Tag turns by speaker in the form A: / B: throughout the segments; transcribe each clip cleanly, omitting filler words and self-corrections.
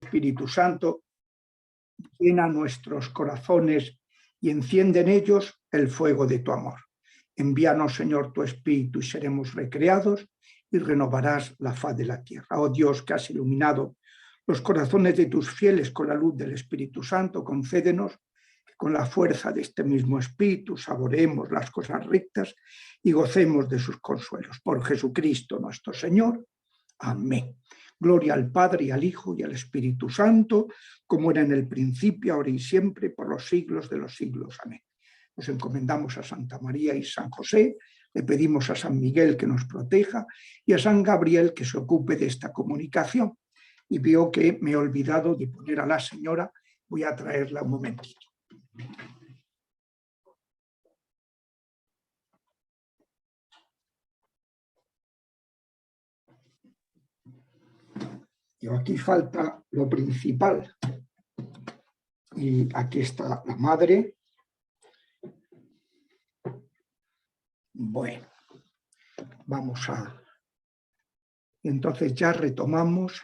A: Espíritu Santo, llena nuestros corazones y enciende en ellos el fuego de tu amor. Envíanos, Señor, tu Espíritu y seremos recreados y renovarás la faz de la tierra. Oh Dios, que has iluminado los corazones de tus fieles con la luz del Espíritu Santo, concédenos que con la fuerza de este mismo Espíritu saboreemos las cosas rectas y gocemos de sus consuelos. Por Jesucristo nuestro Señor. Amén. Gloria al Padre, y al Hijo, y al Espíritu Santo, como era en el principio, ahora y siempre, por los siglos de los siglos. Amén. Nos encomendamos a Santa María y San José, le pedimos a San Miguel que nos proteja y a San Gabriel que se ocupe de esta comunicación. Y veo que me he olvidado de poner a la señora, voy a traerla un momentito. Y aquí falta lo principal. Y aquí está la madre. Bueno, vamos a... Entonces ya retomamos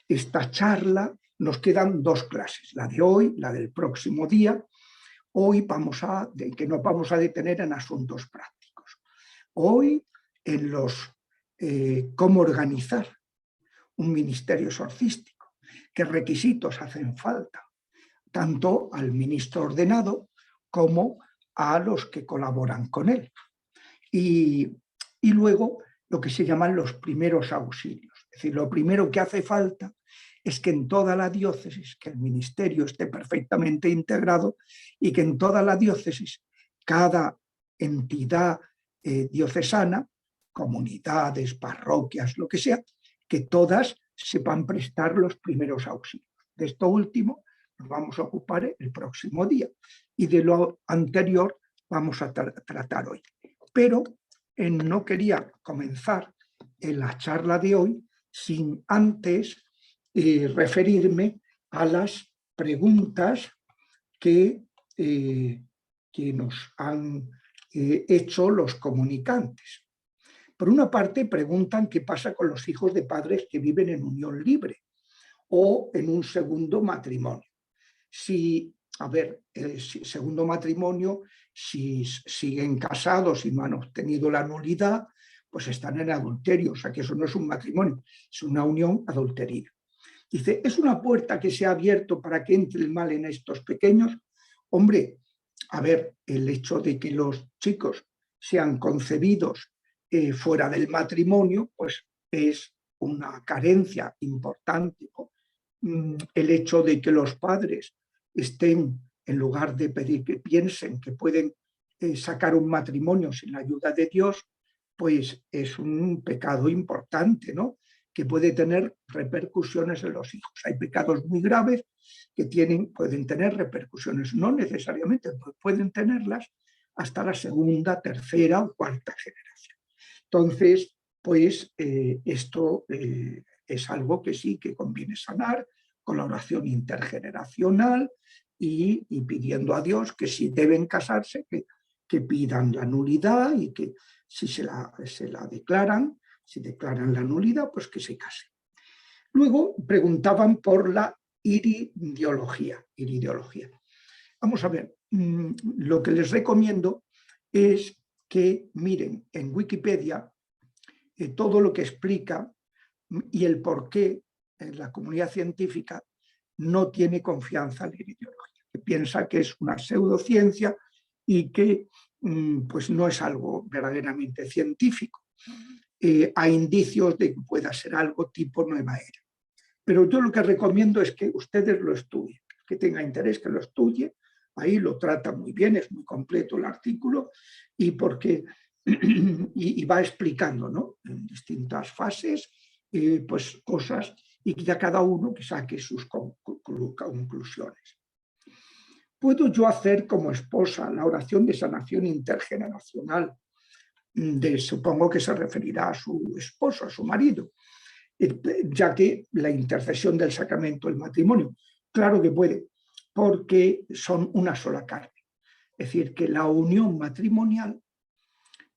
A: esta charla. Nos quedan dos clases, la de hoy, la del próximo día. Hoy que nos vamos a detener en asuntos prácticos. Hoy en cómo organizar un ministerio exorcístico, qué requisitos hacen falta, tanto al ministro ordenado como a los que colaboran con él. Y luego lo que se llaman los primeros auxilios. Es decir, lo primero que hace falta es que en toda la diócesis, que el ministerio esté perfectamente integrado y que en toda la diócesis, cada entidad diocesana, comunidades, parroquias, lo que sea, que todas sepan prestar los primeros auxilios. De esto último nos vamos a ocupar el próximo día y de lo anterior vamos a tratar hoy. Pero no quería comenzar en la charla de hoy sin antes referirme a las preguntas que nos han hecho los comunicantes. Por una parte, preguntan qué pasa con los hijos de padres que viven en unión libre o en un segundo matrimonio. Segundo matrimonio, si siguen casados y no han obtenido la nulidad, pues están en adulterio, o sea que eso no es un matrimonio, es una unión adulterina. Dice, ¿es una puerta que se ha abierto para que entre el mal en estos pequeños? Hombre, el hecho de que los chicos sean concebidos fuera del matrimonio, pues es una carencia importante, ¿no? El hecho de que los padres estén, en lugar de pedir que piensen que pueden sacar un matrimonio sin la ayuda de Dios, pues es un pecado importante, ¿no? Que puede tener repercusiones en los hijos. Hay pecados muy graves que pueden tener repercusiones, no necesariamente, pueden tenerlas hasta la segunda, tercera o cuarta generación. Entonces, pues esto es algo que sí que conviene sanar con la oración intergeneracional y pidiendo a Dios que si deben casarse, que pidan la nulidad y que si se la declaran, si declaran la nulidad, pues que se casen. Luego preguntaban por la iridiología. Vamos a ver, lo que les recomiendo es que miren en Wikipedia todo lo que explica y el por qué la comunidad científica no tiene confianza en la iridiología, que piensa que es una pseudociencia y que pues no es algo verdaderamente científico. Hay indicios de que pueda ser algo tipo nueva era. Pero yo lo que recomiendo es que ustedes lo estudien, que tenga interés que lo estudie. Ahí lo trata muy bien, es muy completo el artículo y va explicando, ¿no? En distintas fases pues cosas y ya cada uno que saque sus conclusiones. ¿Puedo yo hacer como esposa la oración de sanación intergeneracional? Supongo que se referirá a su esposo, a su marido, ya que la intercesión del sacramento del matrimonio, claro que puede, porque son una sola carne. Es decir, que la unión matrimonial,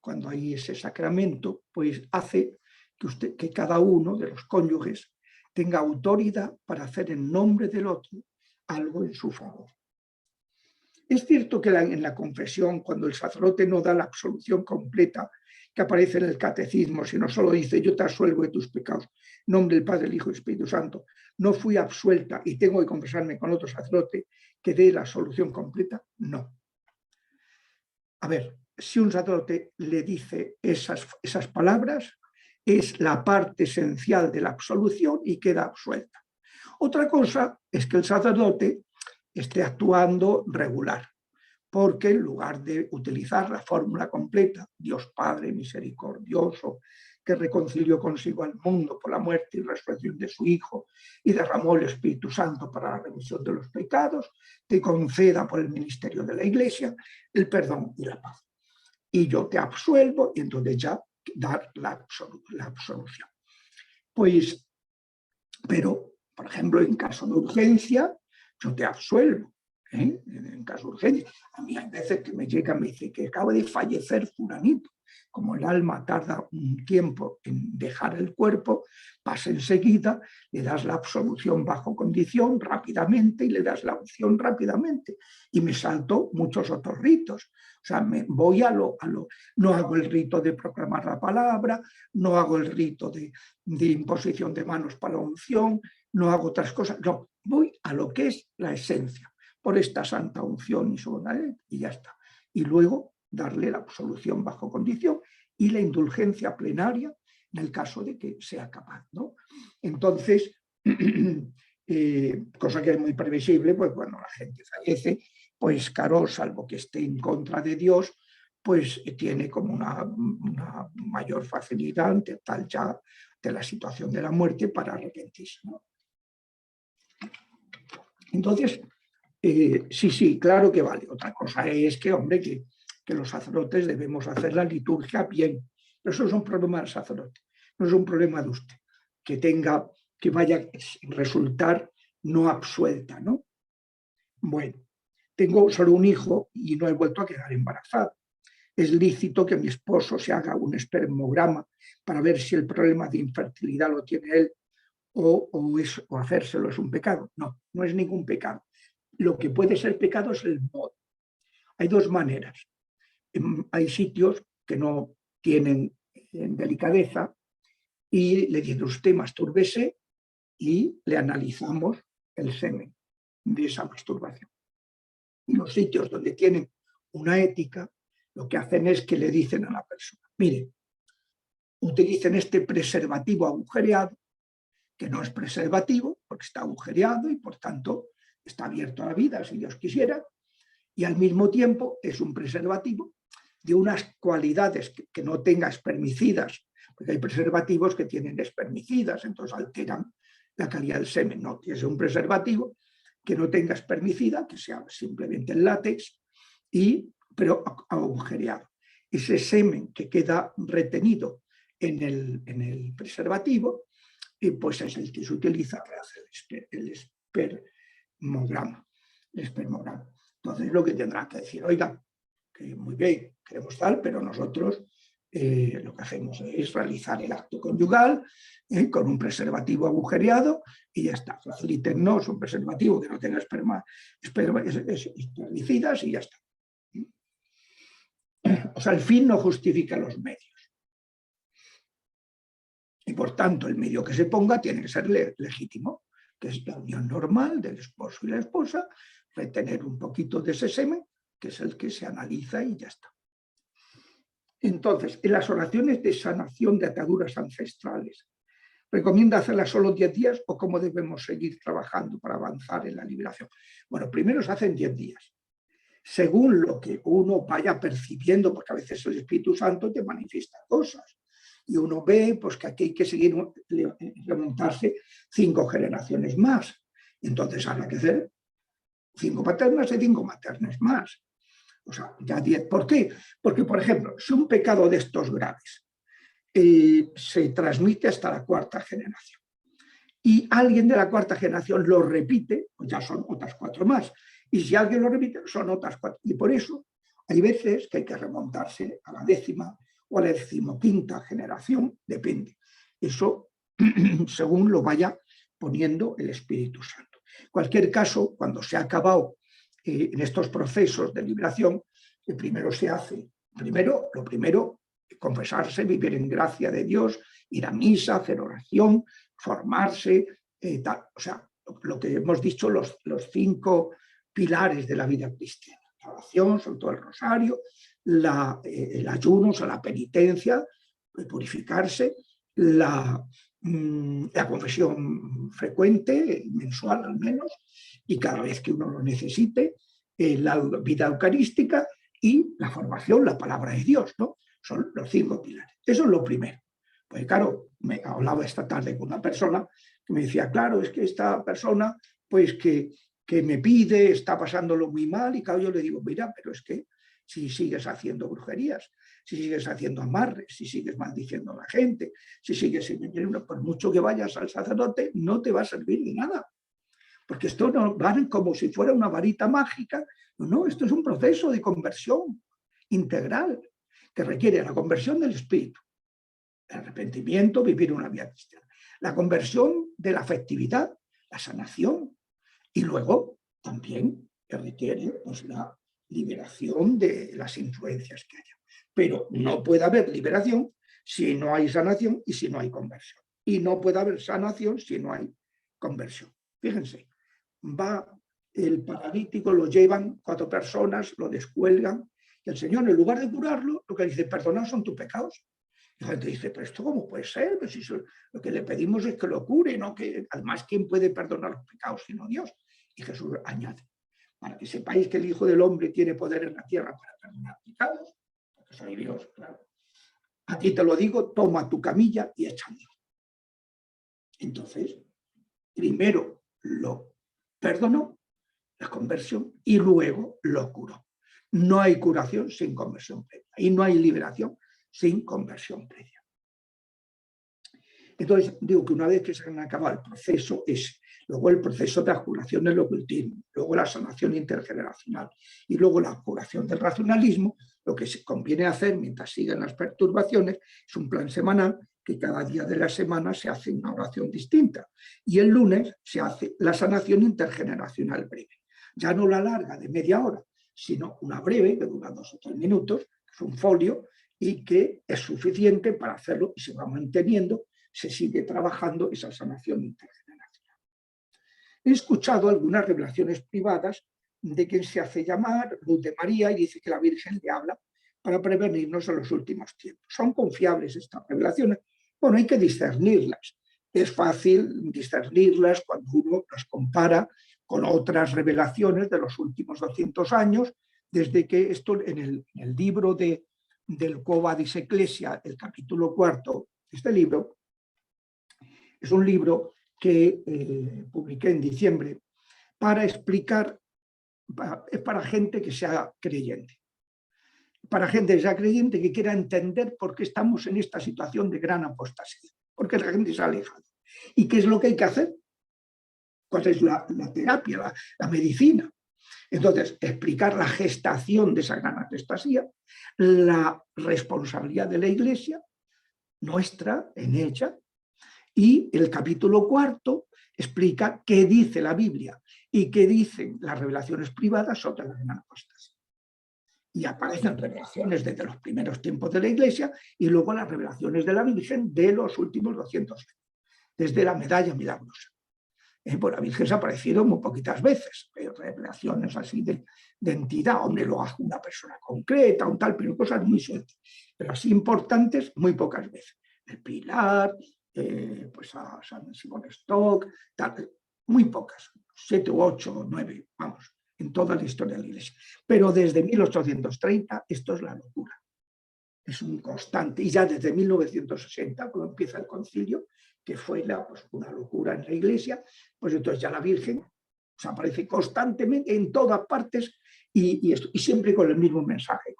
A: cuando hay ese sacramento, pues hace que cada uno de los cónyuges tenga autoridad para hacer en nombre del otro algo en su favor. Es cierto que en la confesión, cuando el sacerdote no da la absolución completa que aparece en el catecismo, sino solo dice: yo te absuelvo de tus pecados, en nombre del Padre, del Hijo y del Espíritu Santo, no fui absuelta y tengo que confesarme con otro sacerdote que dé la absolución completa, no. A ver, si un sacerdote le dice esas palabras, es la parte esencial de la absolución y queda absuelta. Otra cosa es que el sacerdote esté actuando regular, porque en lugar de utilizar la fórmula completa, Dios Padre misericordioso, que reconcilió consigo al mundo por la muerte y resurrección de su Hijo y derramó el Espíritu Santo para la remisión de los pecados, te conceda por el ministerio de la Iglesia el perdón y la paz. Y yo te absuelvo, y entonces ya dar la absolución. Pues, pero, por ejemplo, en caso de urgencia, yo te absuelvo. En caso de urgencia, a mí hay veces que me llega, me dice que acaba de fallecer fulanito. Como el alma tarda un tiempo en dejar el cuerpo, pasa enseguida, le das la absolución bajo condición rápidamente y le das la unción rápidamente. Y me salto muchos otros ritos. O sea, me voy no hago el rito de proclamar la palabra, no hago el rito de imposición de manos para la unción, no hago otras cosas. No, voy a lo que es la esencia, por esta santa unción y ya está. Y luego darle la absolución bajo condición y la indulgencia plenaria en el caso de que sea capaz, ¿no? Entonces, cosa que es muy previsible, pues bueno, la gente fallece, pues claro, salvo que esté en contra de Dios, pues tiene como una mayor facilidad ante tal ya de la situación de la muerte para arrepentirse, ¿no? Entonces, sí, claro que vale. Otra cosa es que, hombre, que los sacerdotes debemos hacer la liturgia bien. Pero eso es un problema del sacerdote, no es un problema de usted, que vaya a resultar no absuelta, ¿no? Bueno, tengo solo un hijo y no he vuelto a quedar embarazada. Es lícito que mi esposo se haga un espermograma para ver si el problema de infertilidad lo tiene él o hacérselo es un pecado. No, no es ningún pecado. Lo que puede ser pecado es el modo. Hay dos maneras. Hay sitios que no tienen delicadeza y le dice usted mastúrbese y le analizamos el semen de esa masturbación. Y los sitios donde tienen una ética, lo que hacen es que le dicen a la persona: mire, utilicen este preservativo agujereado, que no es preservativo porque está agujereado y por tanto está abierto a la vida si Dios quisiera, y al mismo tiempo es un preservativo de unas cualidades que no tenga espermicidas, porque hay preservativos que tienen espermicidas, entonces alteran la calidad del semen. No, es un preservativo que no tenga espermicida, que sea simplemente el látex, pero agujereado. Ese semen que queda retenido en el preservativo, pues es el que se utiliza para hacer el espermograma. Entonces lo que tendrán que decir: oiga, que muy bien, queremos tal, pero nosotros lo que hacemos es realizar el acto conyugal con un preservativo agujereado y ya está. Facilítennos un preservativo que no tenga espermicidas y ya está. O sea, el fin no justifica los medios. Y por tanto, el medio que se ponga tiene que ser legítimo, que es la unión normal del esposo y la esposa, retener un poquito de ese semen, que es el que se analiza y ya está. Entonces, en las oraciones de sanación de ataduras ancestrales, ¿recomienda hacerlas solo 10 días o cómo debemos seguir trabajando para avanzar en la liberación? Bueno, primero se hacen 10 días. Según lo que uno vaya percibiendo, porque a veces el Espíritu Santo te manifiesta cosas, y uno ve pues, que aquí hay que seguir remontarse 5 generaciones más. Entonces habrá que hacer 5 paternas y 5 maternas más. O sea, ya 10. ¿Por qué? Porque, por ejemplo, si un pecado de estos graves se transmite hasta la 4ª generación y alguien de la 4ª generación lo repite, pues ya son otras 4 más. Y si alguien lo repite, son otras 4. Y por eso hay veces que hay que remontarse a la 10ª o a la 15ª generación, depende. Eso según lo vaya poniendo el Espíritu Santo. En cualquier caso, cuando se ha acabado en estos procesos de liberación, lo primero, confesarse, vivir en gracia de Dios, ir a misa, hacer oración, formarse, tal. O sea, lo que hemos dicho, los 5 pilares de la vida cristiana: la oración, sobre todo el rosario, el ayuno, o sea, la penitencia, purificarse, la confesión frecuente, mensual al menos, y cada vez que uno lo necesite, la vida eucarística y la formación, la palabra de Dios, ¿no? Son los 5 pilares. Eso es lo primero. Pues claro, me hablaba esta tarde con una persona que me decía, claro, es que esta persona, pues que me pide, está pasándolo muy mal, y claro, yo le digo, mira, pero es que si sigues haciendo brujerías, si sigues haciendo amarres, si sigues maldiciendo a la gente, si sigues, por mucho que vayas al sacerdote, no te va a servir de nada. Porque esto no va como si fuera una varita mágica. No, esto es un proceso de conversión integral que requiere la conversión del espíritu, el arrepentimiento, vivir una vida cristiana, la conversión de la afectividad, la sanación, y luego también requiere pues, la liberación de las influencias que haya. Pero no puede haber liberación si no hay sanación y si no hay conversión. Y no puede haber sanación si no hay conversión. Fíjense, va el paralítico, lo llevan 4 personas, lo descuelgan, y el Señor, en lugar de curarlo, lo que dice, perdonados son tus pecados. Y la gente dice, pero ¿esto cómo puede ser? Pues si lo que le pedimos es que lo cure, ¿no? Que además, ¿quién puede perdonar los pecados sino Dios? Y Jesús añade, para que sepáis que el Hijo del Hombre tiene poder en la tierra para perdonar pecados, porque soy Dios, claro. A ti te lo digo, toma tu camilla y échalo. Entonces, primero lo perdonó, la conversión, y luego lo curó. No hay curación sin conversión previa y no hay liberación sin conversión previa. Entonces, digo que una vez que se han acabado el proceso, luego el proceso de la curación del ocultismo, luego la sanación intergeneracional y luego la curación del racionalismo. Lo que se conviene hacer mientras siguen las perturbaciones es un plan semanal, que cada día de la semana se hace una oración distinta, y el lunes se hace la sanación intergeneracional breve. Ya no la larga de media hora, sino una breve que dura 2 o 3 minutos, que es un folio, y que es suficiente para hacerlo y se va manteniendo, se sigue trabajando esa sanación intergeneracional. He escuchado algunas revelaciones privadas de quien se hace llamar Luz de María y dice que la Virgen le habla para prevenirnos en los últimos tiempos. ¿Son confiables estas revelaciones? Bueno, hay que discernirlas. Es fácil discernirlas cuando uno las compara con otras revelaciones de los últimos 200 años, desde que esto en el libro del Quo Vadis Ecclesia, el capítulo 4 de este libro, es un libro que publiqué en diciembre para explicar, es para gente que sea creyente. Para gente que sea creyente que quiera entender por qué estamos en esta situación de gran apostasía, porque la gente se ha alejado. ¿Y qué es lo que hay que hacer? ¿Cuál es la terapia, la medicina? Entonces, explicar la gestación de esa gran apostasía, la responsabilidad de la Iglesia, nuestra en ella, y el capítulo 4 explica qué dice la Biblia y qué dicen las revelaciones privadas sobre la gran apostasía. Y aparecen revelaciones desde los primeros tiempos de la Iglesia y luego las revelaciones de la Virgen de los últimos 200 años, desde la medalla milagrosa. Pues la Virgen se ha aparecido muy poquitas veces, pero revelaciones así de entidad, donde lo hace una persona concreta, un tal, pero cosas muy sueltas. Pero así importantes, muy pocas veces. El Pilar, pues a San Simón Stock, tal, muy pocas, 7 u 8 o 9, vamos, en toda la historia de la Iglesia. Pero desde 1830 esto es la locura. Es un constante. Y ya desde 1960, cuando empieza el concilio, que fue pues, una locura en la Iglesia, pues entonces ya la Virgen se aparece constantemente en todas partes y siempre con el mismo mensaje.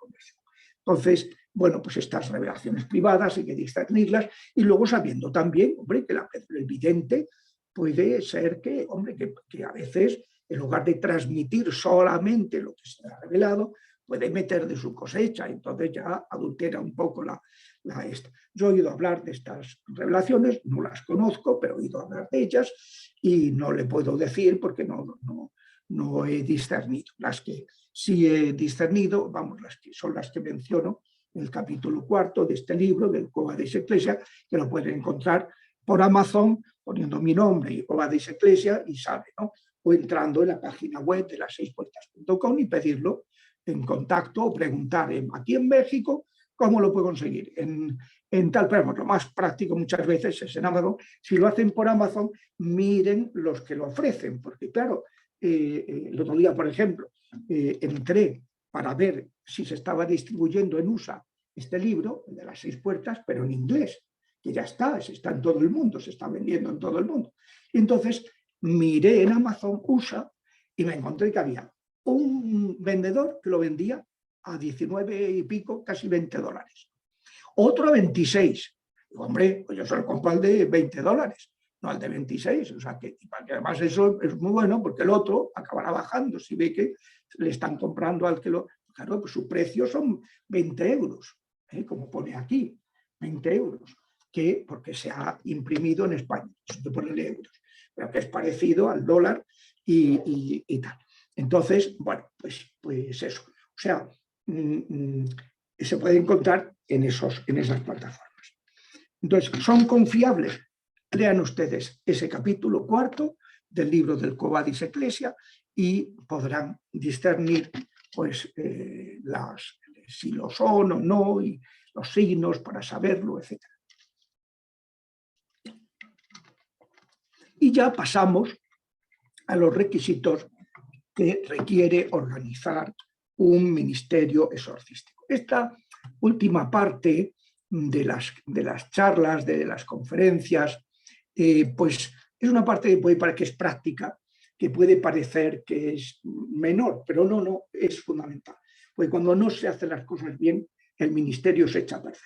A: Entonces, bueno, pues estas revelaciones privadas hay que discernirlas y luego sabiendo también, hombre, que el vidente puede ser que, hombre, que a veces, en lugar de transmitir solamente lo que se ha revelado, puede meter de su cosecha, entonces ya adultera un poco Yo he oído hablar de estas revelaciones, no las conozco, pero he oído hablar de ellas y no le puedo decir porque no he discernido. Las que sí he discernido, vamos, son las que menciono en el capítulo 4 de este libro, del Quo Vadis Ecclesia, que lo pueden encontrar por Amazon, poniendo mi nombre y Quo Vadis Ecclesia, y sabe, ¿no? O entrando en la página web de las6puertas.com y pedirlo en contacto o preguntar aquí en México cómo lo puedo conseguir. En tal, pero lo más práctico muchas veces es en Amazon. Si lo hacen por Amazon, miren los que lo ofrecen, porque claro, el otro día, por ejemplo, entré para ver si se estaba distribuyendo en USA este libro, el de las 6 puertas, pero en inglés, que ya está en todo el mundo, se está vendiendo en todo el mundo. Y entonces miré en Amazon USA y me encontré que había un vendedor que lo vendía a 19 y pico, casi $20. Otro a 26. Digo, hombre, pues yo solo compro al de $20, no al de 26. O sea, que además eso es muy bueno porque el otro acabará bajando si ve que le están comprando al que lo... Claro, pues su precio son 20 euros, como pone aquí, 20 euros, que porque se ha imprimido en España, eso te pone euros, pero que es parecido al dólar y tal. Entonces, bueno, pues eso. O sea, se puede encontrar en esas plataformas. Entonces, ¿son confiables? Lean ustedes ese capítulo 4 del libro del Quo Vadis Ecclesia y podrán discernir pues, si lo son o no, y los signos para saberlo, etc. Y ya pasamos a los requisitos que requiere organizar un ministerio exorcístico. Esta última parte de las charlas, de las conferencias, pues es una parte que puede parecer que es práctica, que puede parecer que es menor, pero no, es fundamental. Porque cuando no se hacen las cosas bien, el ministerio se echa a perder.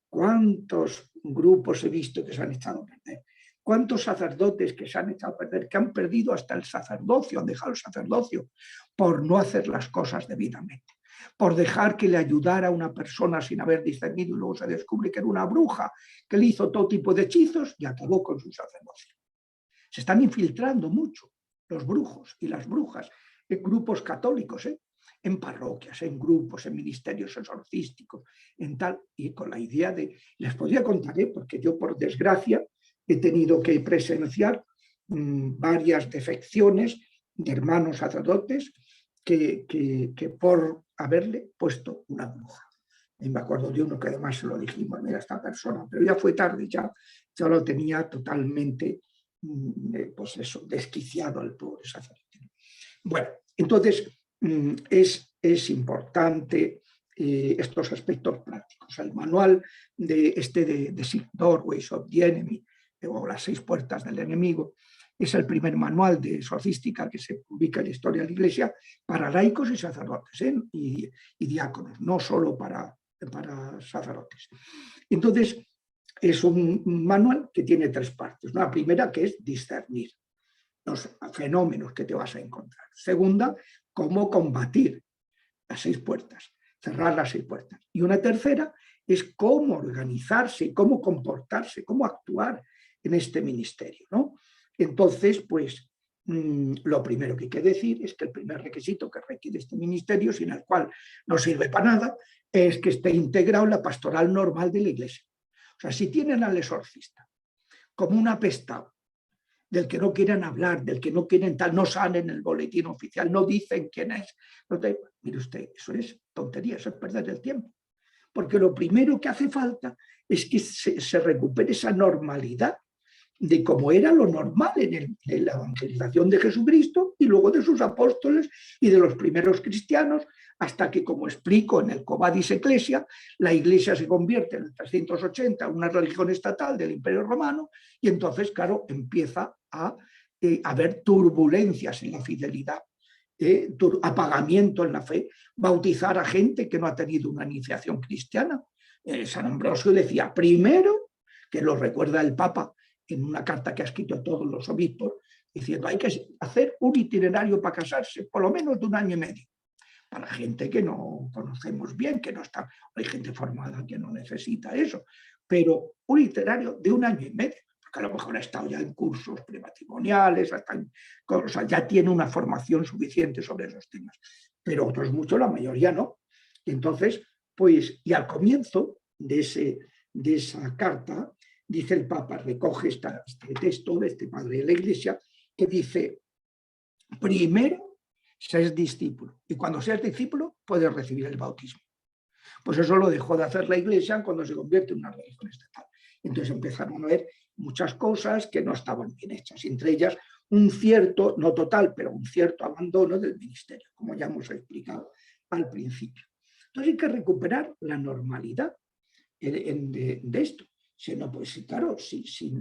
A: ¿Cuántos grupos he visto que se han echado a perder? ¿Cuántos sacerdotes que se han echado a perder, que han perdido hasta el sacerdocio, han dejado el sacerdocio por no hacer las cosas debidamente? Por dejar que le ayudara a una persona sin haber discernido y luego se descubre que era una bruja, que le hizo todo tipo de hechizos y acabó con su sacerdocio. Se están infiltrando mucho los brujos y las brujas en grupos católicos, en parroquias, en grupos, en ministerios exorcísticos, en tal, y con la idea de... Les podría contar, porque yo por desgracia he tenido que presenciar varias defecciones de hermanos sacerdotes que por haberle puesto una bruja. Y me acuerdo de uno que además se lo dijimos, mira, esta persona, pero ya fue tarde, ya lo tenía totalmente, pues eso, desquiciado al pobre sacerdote. Bueno, entonces es importante estos aspectos prácticos. El manual de Six Doorways of the Enemy, o las 6 puertas del enemigo, es el primer manual de exorcística que se publica en la historia de la Iglesia para laicos y sacerdotes, y diáconos, no solo para sacerdotes. Entonces, es un manual que tiene 3 partes. La primera, que es discernir los fenómenos que te vas a encontrar. Segunda, cómo combatir las 6 puertas, cerrar las 6 puertas. Y una tercera es cómo organizarse, cómo comportarse, cómo actuar en este ministerio, ¿no? Entonces, pues, lo primero que hay que decir es que el primer requisito que requiere este ministerio, sin el cual no sirve para nada, es que esté integrado en la pastoral normal de la Iglesia. O sea, si tienen al exorcista como un apestado, del que no quieren hablar, del que no quieren tal, no sale en el boletín oficial, no dicen quién es. Mire usted, eso es tontería, eso es perder el tiempo. Porque lo primero que hace falta es que se recupere esa normalidad de cómo era lo normal en la evangelización de Jesucristo y luego de sus apóstoles y de los primeros cristianos, hasta que, como explico en el Quo Vadis Ecclesia, la Iglesia se convierte en el 380 en una religión estatal del Imperio Romano y entonces, claro, empieza a haber turbulencias en la fidelidad, apagamiento en la fe, bautizar a gente que no ha tenido una iniciación cristiana. San Ambrosio decía, primero, que lo recuerda el Papa en una carta que ha escrito a todos los obispos, diciendo hay que hacer un itinerario para casarse, por lo menos de 1 año y medio, para gente que no conocemos bien, que no está, hay gente formada que no necesita eso, pero un itinerario de 1 año y medio, porque a lo mejor ha estado ya en cursos prematrimoniales, o sea, ya tiene una formación suficiente sobre esos temas, pero otros muchos, la mayoría no. Entonces, pues, y al comienzo de esa carta, dice el Papa, recoge este texto de este padre de la Iglesia, que dice, primero, seas discípulo, y cuando seas discípulo puedes recibir el bautismo. Pues eso lo dejó de hacer la Iglesia cuando se convierte en una religión estatal. Entonces empezaron a ver muchas cosas que no estaban bien hechas, entre ellas un cierto, no total, pero un cierto abandono del ministerio, como ya hemos explicado al principio. Entonces hay que recuperar la normalidad de esto. Si no, pues claro, si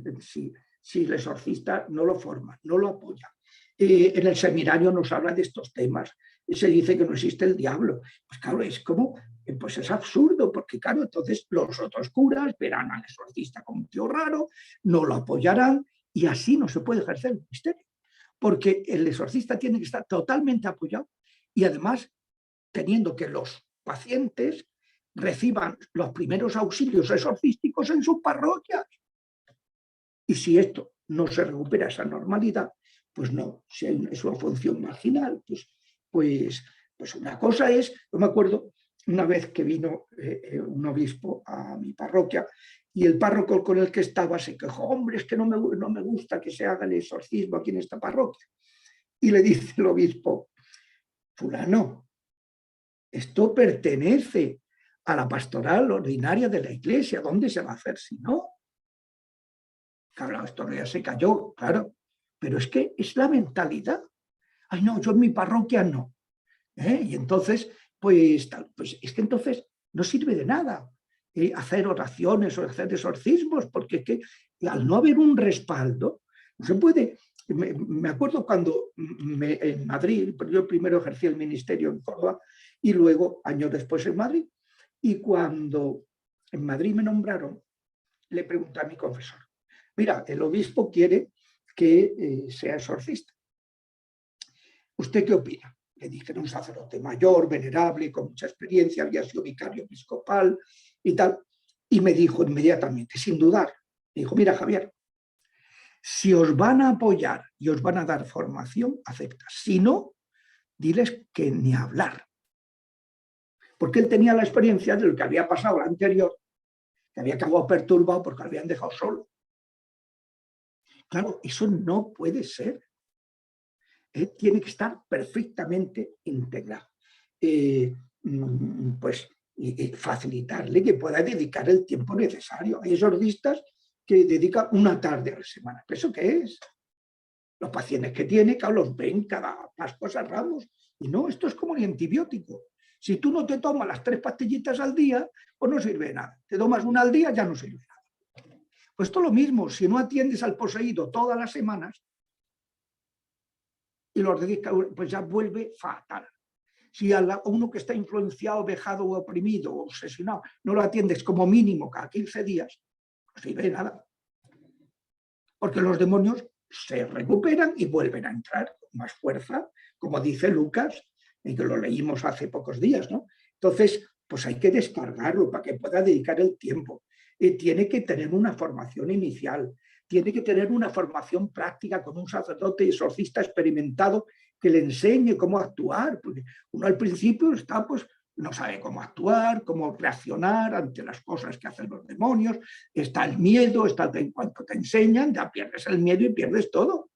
A: el exorcista no lo forma, no lo apoya. En el seminario nos habla de estos temas, se dice que no existe el diablo. Pues claro, es como, pues es absurdo, porque claro, entonces los otros curas verán al exorcista como un tío raro, no lo apoyarán y así no se puede ejercer el ministerio. Porque el exorcista tiene que estar totalmente apoyado y además teniendo que los pacientes reciban los primeros auxilios exorcísticos en sus parroquias. Y si esto no se recupera esa normalidad, pues no, si es una función marginal, pues una cosa es, yo me acuerdo una vez que vino un obispo a mi parroquia y el párroco con el que estaba se quejó, hombre, es que no me gusta que se haga el exorcismo aquí en esta parroquia. Y le dice el obispo, fulano, esto pertenece a la pastoral ordinaria de la Iglesia, ¿dónde se va a hacer si no? Claro, esto ya se cayó, claro, pero es que es la mentalidad. Ay, no, yo en mi parroquia no. Y entonces, pues es que entonces no sirve de nada hacer oraciones o hacer exorcismos, porque es que al no haber un respaldo, no se puede. Me acuerdo cuando en Madrid, yo primero ejercí el ministerio en Córdoba y luego, años después, en Madrid, y cuando en Madrid me nombraron, le pregunté a mi confesor, mira, el obispo quiere que sea exorcista. ¿Usted qué opina? Le dije, era un sacerdote mayor, venerable, con mucha experiencia, había sido vicario episcopal y tal. Y me dijo inmediatamente, sin dudar, me dijo, mira, Javier, si os van a apoyar y os van a dar formación, acepta. Si no, diles que ni hablar. Porque él tenía la experiencia de lo que había pasado la anterior, que había acabado perturbado porque lo habían dejado solo. Claro, eso no puede ser. Tiene que estar perfectamente integrado. Pues facilitarle que pueda dedicar el tiempo necesario. Hay exorcistas que dedican una tarde a la semana. ¿Eso qué es? Los pacientes que tiene, claro, los ven cada Pascua a Ramos. Y no, esto es como el antibiótico. Si tú no te tomas las 3 pastillitas al día, pues no sirve de nada. Te tomas una al día, ya no sirve de nada. Pues esto es lo mismo. Si no atiendes al poseído todas las semanas, y los dedica, pues ya vuelve fatal. Si a uno que está influenciado, vejado o oprimido o obsesionado no lo atiendes como mínimo cada 15 días, no sirve de nada. Porque los demonios se recuperan y vuelven a entrar con más fuerza, como dice Lucas, y que lo leímos hace pocos días, ¿no? Entonces, pues hay que descargarlo para que pueda dedicar el tiempo. Tiene que tener una formación inicial, tiene que tener una formación práctica con un sacerdote exorcista experimentado que le enseñe cómo actuar, porque uno al principio está, pues, no sabe cómo actuar, cómo reaccionar ante las cosas que hacen los demonios, está el miedo, está en cuanto te enseñan, ya pierdes el miedo y pierdes todo.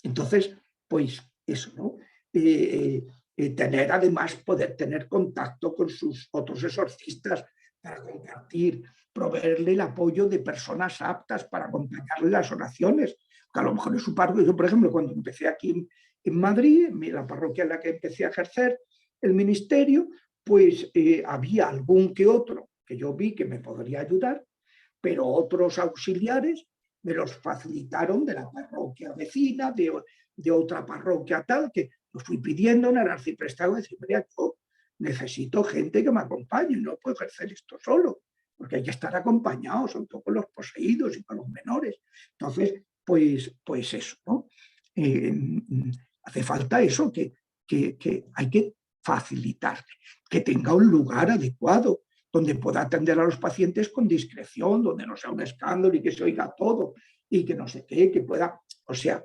A: Entonces, pues eso, ¿no? Tener además, poder tener contacto con sus otros exorcistas para compartir, proveerle el apoyo de personas aptas para acompañarle las oraciones, que a lo mejor es su parroquia. Yo, por ejemplo, cuando empecé aquí en Madrid, en la parroquia en la que empecé a ejercer el ministerio, pues había algún que otro que yo vi que me podría ayudar, pero otros auxiliares me los facilitaron de la parroquia vecina, de otra parroquia tal, que los fui pidiendo en el arciprestazgo, decir, mira, yo necesito gente que me acompañe, no puedo ejercer esto solo, porque hay que estar acompañados, sobre todo con los poseídos y con los menores. Entonces, pues eso, ¿no? Hace falta eso, que hay que facilitarle, que tenga un lugar adecuado, donde pueda atender a los pacientes con discreción, donde no sea un escándalo y que se oiga todo, y que no sé qué, que pueda, o sea,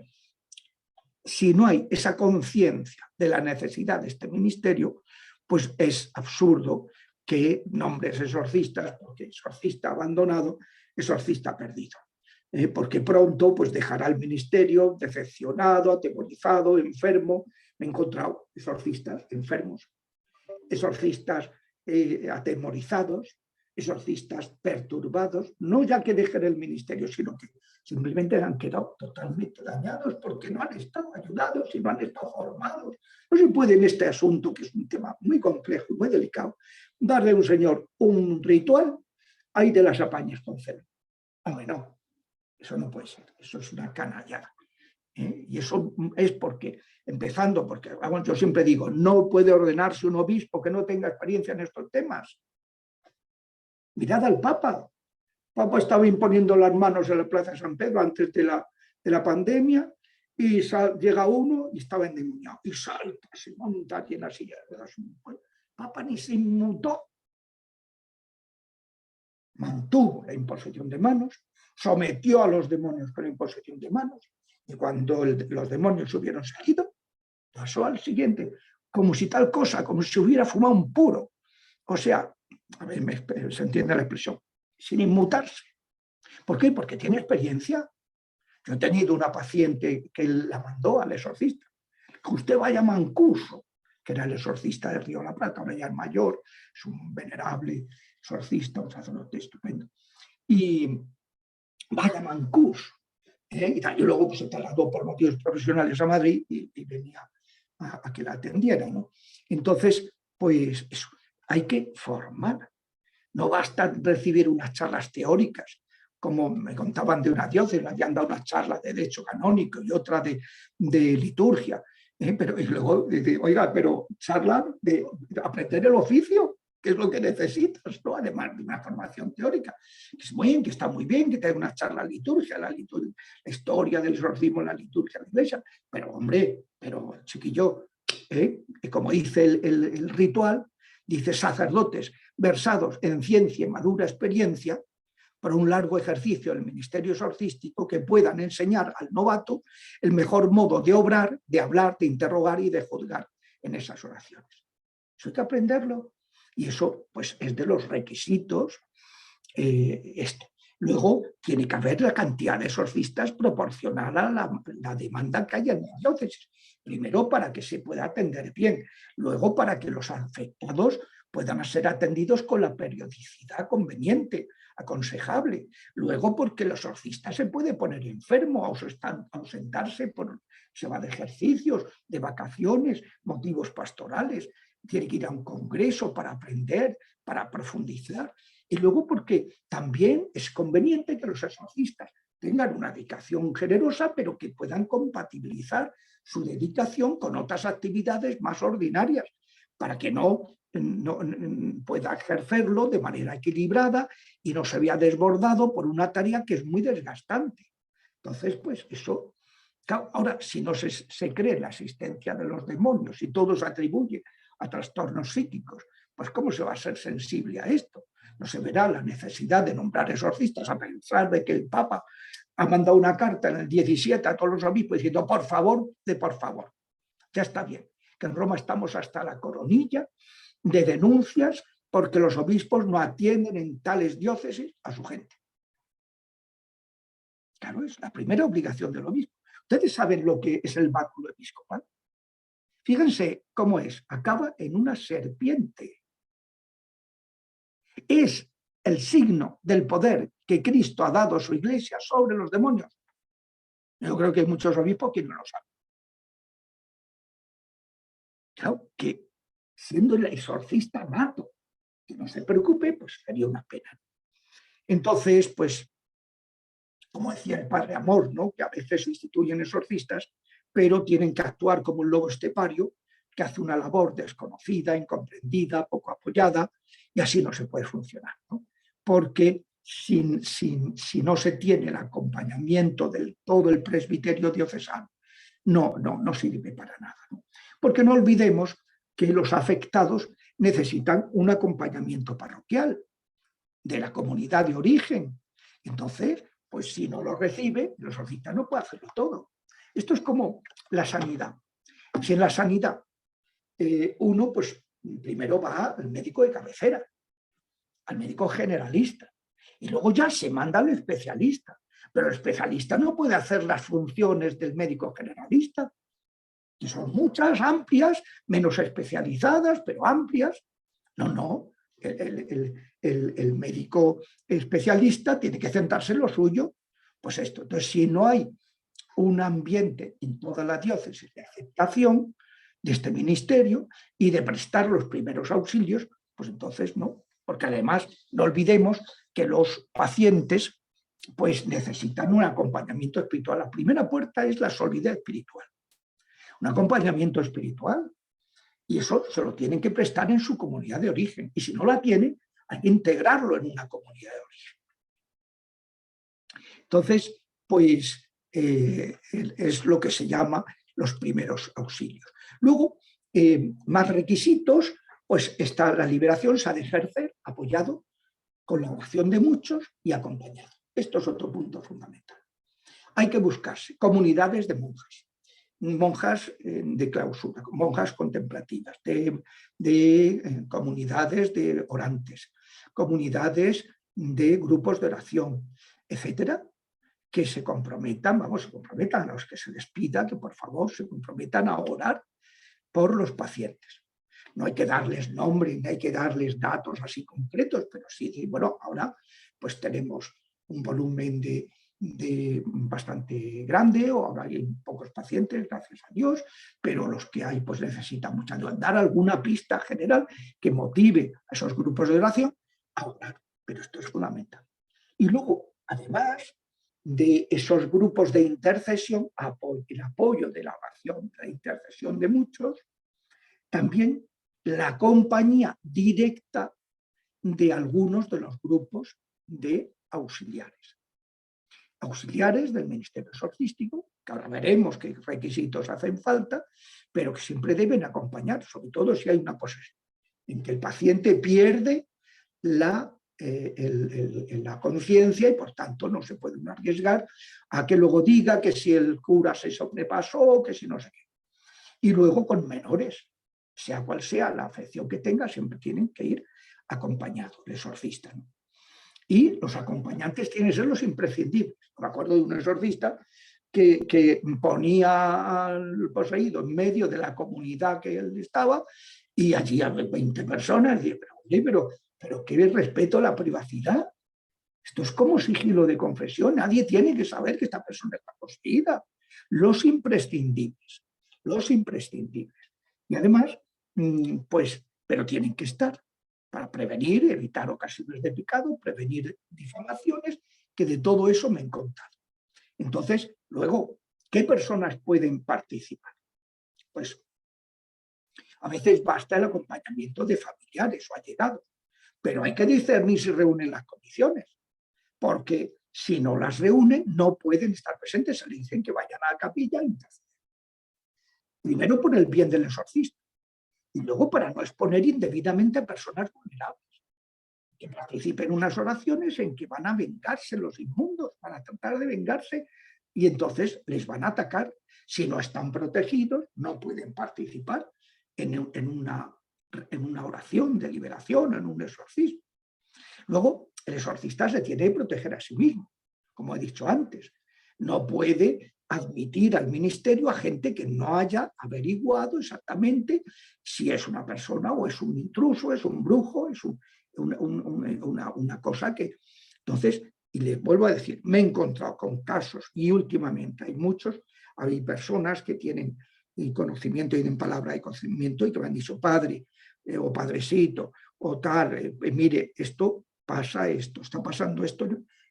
A: si no hay esa conciencia de la necesidad de este ministerio, pues es absurdo que nombres exorcistas, porque exorcista abandonado, exorcista perdido. Porque pronto pues dejará el ministerio decepcionado, atemorizado, enfermo. Me he encontrado exorcistas enfermos, exorcistas atemorizados, exorcistas perturbados, no ya que dejen el ministerio, sino que simplemente han quedado totalmente dañados porque no han estado ayudados y no han estado formados. No se puede en este asunto, que es un tema muy complejo y muy delicado, darle a un señor un ritual, ahí de las apañas con celo. Hombre, no, eso no puede ser, eso es una canallada. Y eso es porque, empezando, porque vamos, yo siempre digo, no puede ordenarse un obispo que no tenga experiencia en estos temas. Mirad al Papa. El Papa estaba imponiendo las manos en la Plaza de San Pedro antes de la pandemia y llega uno y estaba endemoniado. Y salta, se monta aquí en la silla. El Papa ni se inmutó. Mantuvo la imposición de manos, sometió a los demonios con la imposición de manos, y cuando los demonios hubieron salido, pasó al siguiente, como si tal cosa, como si hubiera fumado un puro. O sea, a ver, se entiende la expresión, sin inmutarse. ¿Por qué? Porque tiene experiencia. Yo he tenido una paciente que la mandó al exorcista. Que usted vaya a Mancuso, que era el exorcista de Río de la Plata, ahora ya es mayor, es un venerable exorcista, un sacerdote estupendo. Y vaya a Mancuso. Y luego pues, se trasladó por motivos profesionales a Madrid y venía a que la atendiera, ¿no? Entonces, pues eso, hay que formar. No basta recibir unas charlas teóricas, como me contaban de una diócesis, me habían dado una charla de derecho canónico y otra de liturgia, pero y luego, oiga, pero charla de aprender el oficio, que es lo que necesitas, ¿no? Además de una formación teórica, que es muy bien, que está muy bien, que te dé una charla de liturgia, la historia del exorcismo en la liturgia de la iglesia, pero hombre, pero chiquillo, como dice el ritual, dice sacerdotes versados en ciencia y madura experiencia, por un largo ejercicio del ministerio exorcístico, que puedan enseñar al novato el mejor modo de obrar, de hablar, de interrogar y de juzgar en esas oraciones. Eso hay que aprenderlo. Y eso pues, es de los requisitos. Luego tiene que haber la cantidad de exorcistas proporcional a la demanda que haya en la diócesis. Primero, para que se pueda atender bien. Luego, para que los afectados puedan ser atendidos con la periodicidad conveniente, aconsejable. Luego, porque el exorcista se puede poner enfermo, ausentarse, se va de ejercicios, de vacaciones, motivos pastorales. Tiene que ir a un congreso para aprender, para profundizar. Y luego porque también es conveniente que los exorcistas tengan una dedicación generosa, pero que puedan compatibilizar su dedicación con otras actividades más ordinarias, para que no pueda ejercerlo de manera equilibrada y no se vea desbordado por una tarea que es muy desgastante. Entonces, pues eso... Ahora, si no se cree la existencia de los demonios y todo se atribuye a trastornos psíquicos, pues ¿cómo se va a ser sensible a esto? No se verá la necesidad de nombrar exorcistas a pensar de que el Papa ha mandado una carta en el 17 a todos los obispos diciendo por favor, ya está bien, que en Roma estamos hasta la coronilla de denuncias porque los obispos no atienden en tales diócesis a su gente. Claro, es la primera obligación del obispo. Ustedes saben lo que es el báculo episcopal. Fíjense cómo es, acaba en una serpiente. Es el signo del poder que Cristo ha dado a su iglesia sobre los demonios. Yo creo que hay muchos obispos que no lo saben. Claro, que siendo el exorcista nato, que no se preocupe, pues sería una pena. Entonces, pues, como decía el padre Amor, ¿no? Que a veces se instituyen exorcistas, pero tienen que actuar como un lobo estepario que hace una labor desconocida, incomprendida, poco apoyada, y así no se puede funcionar, ¿no? Porque si no se tiene el acompañamiento de todo el presbiterio diocesano, no sirve para nada, ¿no? Porque no olvidemos que los afectados necesitan un acompañamiento parroquial de la comunidad de origen. Entonces, pues si no lo recibe, el exorcista no puede hacerlo todo. Esto es como la sanidad. Si en la sanidad uno, pues primero va al médico de cabecera, al médico generalista, y luego ya se manda al especialista. Pero el especialista no puede hacer las funciones del médico generalista, que son muchas, amplias, menos especializadas, pero amplias. No. El médico especialista tiene que centrarse en lo suyo. Pues esto. Entonces, si no hay un ambiente en toda la diócesis de aceptación de este ministerio y de prestar los primeros auxilios, pues entonces no. Porque además no olvidemos que los pacientes pues necesitan un acompañamiento espiritual. La primera puerta es la solidez espiritual. Un acompañamiento espiritual. Y eso se lo tienen que prestar en su comunidad de origen. Y si no la tienen, hay que integrarlo en una comunidad de origen. Entonces, pues es lo que se llama los primeros auxilios. Luego, más requisitos, pues está la liberación, se ha de ejercer apoyado con la oración de muchos y acompañado. Esto es otro punto fundamental. Hay que buscarse comunidades de monjas. Monjas de clausura, monjas contemplativas, de comunidades de orantes, comunidades de grupos de oración, etcétera, que se comprometan, se comprometan a los que se les pida que por favor se comprometan a orar por los pacientes. No hay que darles nombre, ni hay que darles datos así concretos, pero sí, bueno, ahora pues tenemos un volumen de bastante grande, o ahora hay pocos pacientes, gracias a Dios, pero los que hay pues necesitan mucha ayuda. Dar alguna pista general que motive a esos grupos de oración a orar, pero esto es fundamental. Y luego, además de esos grupos de intercesión, el apoyo de la oración, la intercesión de muchos, también la compañía directa de algunos de los grupos de auxiliares. Auxiliares del ministerio exorcístico, que ahora veremos qué requisitos hacen falta, pero que siempre deben acompañar, sobre todo si hay una posesión, en que el paciente pierde la conciencia y por tanto no se puede arriesgar a que luego diga que si el cura se sobrepasó, que si no sé qué. Y luego con menores, sea cual sea la afección que tenga, siempre tienen que ir acompañados, el exorcista, ¿no? Y los acompañantes tienen que ser los imprescindibles. Me acuerdo de un exorcista que ponía al poseído en medio de la comunidad que él estaba y allí había 20 personas. Y pero qué respeto a la privacidad. Esto es como sigilo de confesión. Nadie tiene que saber que esta persona está poseída. Los imprescindibles. Los imprescindibles. Y además, pues, pero tienen que estar para prevenir, evitar ocasiones de pecado, prevenir difamaciones, que de todo eso me han contado. Entonces, luego, ¿qué personas pueden participar? Pues a veces basta el acompañamiento de familiares o allegados, pero hay que discernir si reúnen las condiciones, porque si no las reúnen, no pueden estar presentes. Se les dicen que vayan a la capilla e interceder. Primero por el bien del exorcista, y luego para no exponer indebidamente a personas vulnerables, que participen en unas oraciones en que van a vengarse los inmundos, van a tratar de vengarse y entonces les van a atacar. Si no están protegidos, no pueden participar en una oración de liberación, en un exorcismo. Luego, el exorcista se tiene que proteger a sí mismo, como he dicho antes. No puede admitir al ministerio a gente que no haya averiguado exactamente si es una persona o es un intruso, es un brujo, es una cosa que... Entonces, y les vuelvo a decir, me he encontrado con casos y últimamente hay muchos, hay personas que tienen conocimiento, tienen palabra de conocimiento y que me han dicho padre o padrecito o tal, mire, esto pasa, esto está pasando esto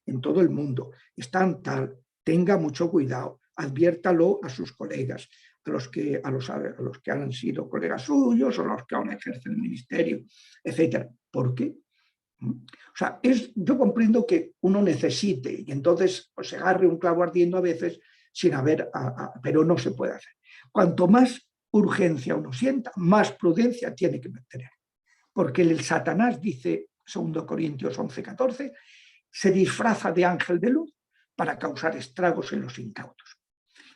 A: en todo el mundo, están tal, tenga mucho cuidado, adviértalo a sus colegas, a los que han sido colegas suyos o los que aún ejercen el ministerio, etcétera. ¿Por qué? O sea, yo comprendo que uno necesite y entonces pues, se agarre un clavo ardiendo a veces sin haber, pero no se puede hacer. Cuanto más urgencia uno sienta, más prudencia tiene que tener. Porque el Satanás, dice 2 Corintios 11:14, se disfraza de ángel de luz para causar estragos en los incautos.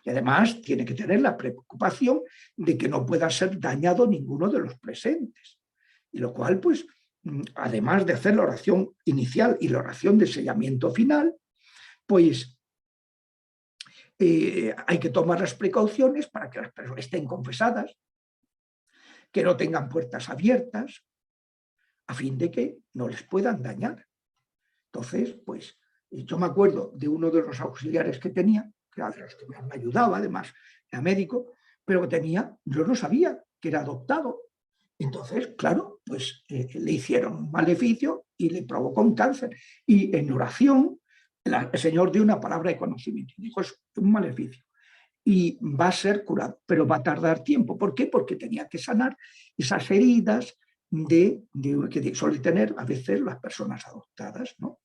A: Y además tiene que tener la preocupación de que no pueda ser dañado ninguno de los presentes. Y lo cual, pues, además de hacer la oración inicial y la oración de sellamiento final, pues hay que tomar las precauciones para que las personas estén confesadas, que no tengan puertas abiertas, a fin de que no les puedan dañar. Entonces, pues, yo me acuerdo de uno de los auxiliares que tenía, que era de los que me ayudaba, además, era médico, pero que tenía, yo no sabía que era adoptado. Entonces, claro, pues le hicieron un maleficio y le provocó un cáncer. Y en oración, el Señor dio una palabra de conocimiento. Dijo, es un maleficio. Y va a ser curado, pero va a tardar tiempo. ¿Por qué? Porque tenía que sanar esas heridas que suelen tener a veces las personas adoptadas, ¿no?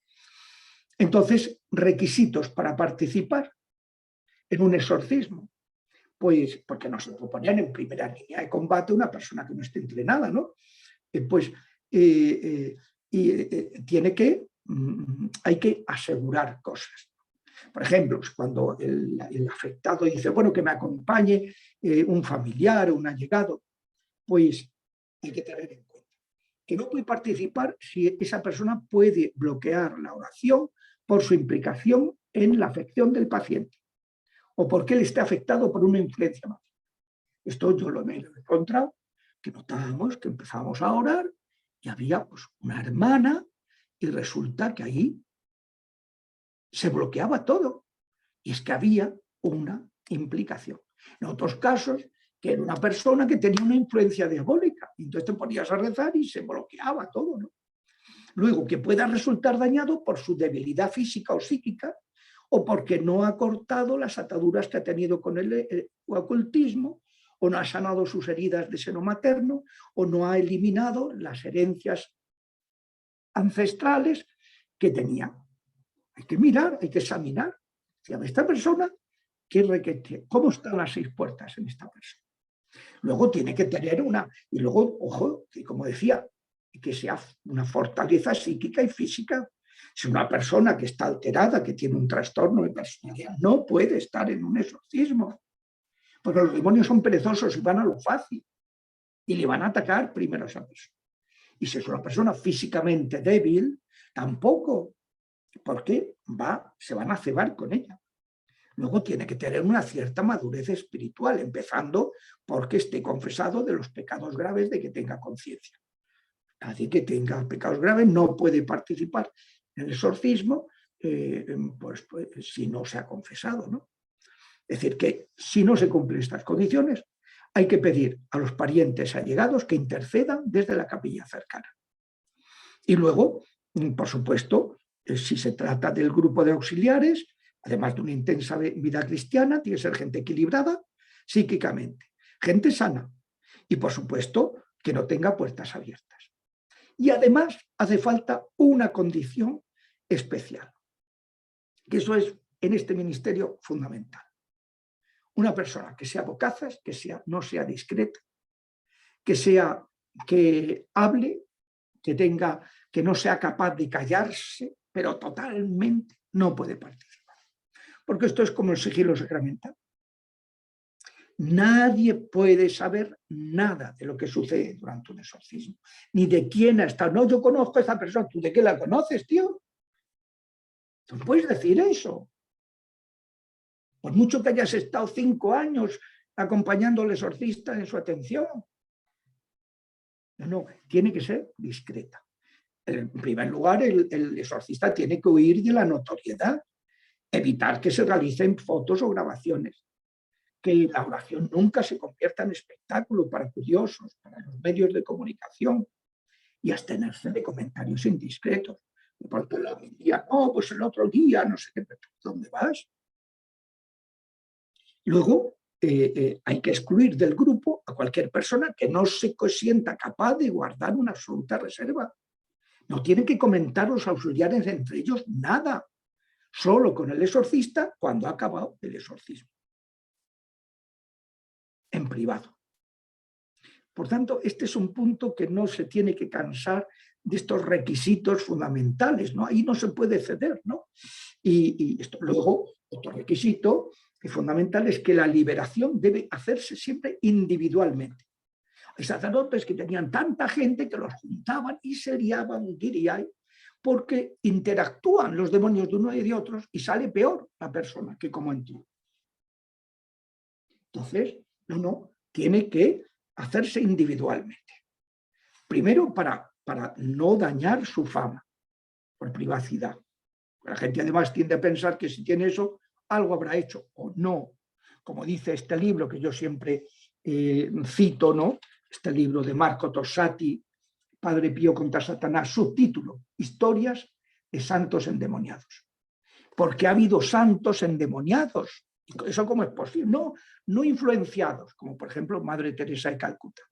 A: Entonces, requisitos para participar en un exorcismo. Pues porque no se puede poner en primera línea de combate una persona que no esté entrenada, ¿no? Hay que asegurar cosas. Por ejemplo, cuando el afectado dice, bueno, que me acompañe un familiar o un allegado, pues hay que tener en cuenta que no puede participar si esa persona puede bloquear la oración por su implicación en la afección del paciente o porque él esté afectado por una influencia más. Esto yo lo he encontrado, que notábamos que empezábamos a orar y había pues, una hermana y resulta que ahí se bloqueaba todo. Y es que había una implicación. En otros casos, que era una persona que tenía una influencia diabólica. Entonces te ponías a rezar y se bloqueaba todo, ¿no? Luego, que pueda resultar dañado por su debilidad física o psíquica o porque no ha cortado las ataduras que ha tenido con el ocultismo o no ha sanado sus heridas de seno materno o no ha eliminado las herencias ancestrales que tenía. Hay que mirar, hay que examinar. Si a esta persona, ¿cómo están las 6 puertas en esta persona? Luego tiene que tener y luego, ojo, que como decía, que sea una fortaleza psíquica y física. Si una persona que está alterada, que tiene un trastorno de personalidad, no puede estar en un exorcismo, porque los demonios son perezosos y van a lo fácil y le van a atacar primero a esa persona. Y si es una persona físicamente débil, tampoco, porque se van a cebar con ella. Luego tiene que tener una cierta madurez espiritual, empezando porque esté confesado de los pecados graves, de que tenga conciencia. Nadie que tenga pecados graves no puede participar en el exorcismo pues, si no se ha confesado, ¿no? Es decir, que si no se cumplen estas condiciones, hay que pedir a los parientes allegados que intercedan desde la capilla cercana. Y luego, por supuesto, si se trata del grupo de auxiliares, además de una intensa vida cristiana, tiene que ser gente equilibrada psíquicamente, gente sana y, por supuesto, que no tenga puertas abiertas. Y además hace falta una condición especial, que eso es en este ministerio fundamental. Una persona que sea bocazas, no sea discreta, que hable, que no sea capaz de callarse, pero totalmente no puede participar. Porque esto es como el sigilo sacramental. Nadie puede saber nada de lo que sucede durante un exorcismo, ni de quién ha estado. No, yo conozco a esa persona. ¿Tú de qué la conoces, tío? Tú no puedes decir eso. Por mucho que hayas estado 5 años acompañando al exorcista en su atención. No, tiene que ser discreta. En primer lugar, el exorcista tiene que huir de la notoriedad, evitar que se realicen fotos o grabaciones, que la oración nunca se convierta en espectáculo para curiosos, para los medios de comunicación, y abstenerse de comentarios indiscretos. De pronto la día, no, pues el otro día, no sé qué, ¿dónde vas? Luego, hay que excluir del grupo a cualquier persona que no se sienta capaz de guardar una absoluta reserva. No tienen que comentar los auxiliares entre ellos nada, solo con el exorcista cuando ha acabado el exorcismo. En privado. Por tanto, este es un punto que no se tiene que cansar de estos requisitos fundamentales, ¿no? Ahí no se puede ceder, ¿no? Y esto, luego, otro requisito fundamental es que la liberación debe hacerse siempre individualmente. Hay sacerdotes que tenían tanta gente que los juntaban y se liaban, diría, porque interactúan los demonios de uno y de otros y sale peor la persona que como entró. Entonces, uno tiene que hacerse individualmente. Primero, para no dañar su fama, por privacidad. La gente además tiende a pensar que si tiene eso, algo habrá hecho o no. Como dice este libro que yo siempre cito, ¿no? Este libro de Marco Tossati, Padre Pío contra Satanás, subtítulo, Historias de santos endemoniados. Porque ha habido santos endemoniados. ¿Eso cómo es posible? No influenciados, como por ejemplo Madre Teresa de Calcuta.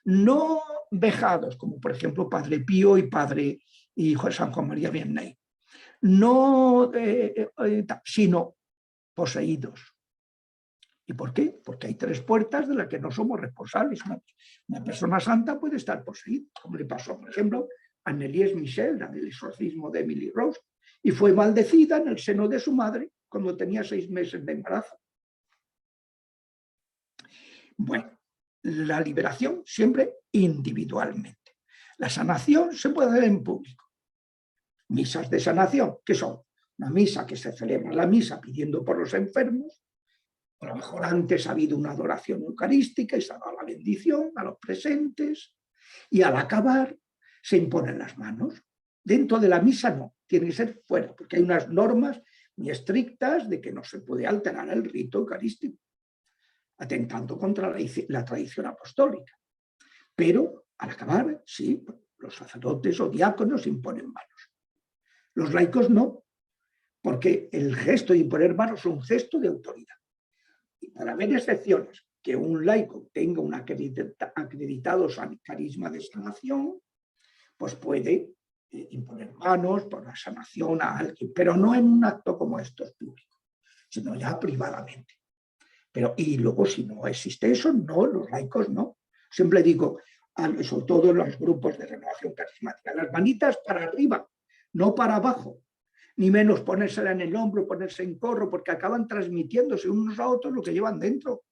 A: No vejados, como por ejemplo Padre Pío y San Juan María Vianney. No, sino poseídos. ¿Y por qué? Porque hay tres puertas de las que no somos responsables. Una persona santa puede estar poseída, como le pasó, por ejemplo, a Anneliese Michel, la del exorcismo de Emily Rose, y fue maldecida en el seno de su madre cuando tenía 6 meses de embarazo. Bueno, la liberación siempre individualmente. La sanación se puede hacer en público. Misas de sanación, ¿qué son? Una misa que se celebra la misa pidiendo por los enfermos. A lo mejor antes ha habido una adoración eucarística y se ha dado la bendición a los presentes y al acabar se imponen las manos. Dentro de la misa no, tiene que ser fuera, porque hay unas normas muy estrictas de que no se puede alterar el rito eucarístico, atentando contra la tradición apostólica. Pero al acabar, sí, los sacerdotes o diáconos imponen manos. Los laicos no, porque el gesto de imponer manos es un gesto de autoridad. Y para haber excepciones, que un laico tenga un acreditado carisma de sanación, pues puede imponer manos por la sanación a alguien, pero no en un acto como estos públicos, sino ya privadamente. Y luego, si no existe eso, no, los laicos no. Siempre digo, sobre todo en los grupos de renovación carismática, las manitas para arriba, no para abajo. Ni menos ponérsela en el hombro, ponerse en corro, porque acaban transmitiéndose unos a otros lo que llevan dentro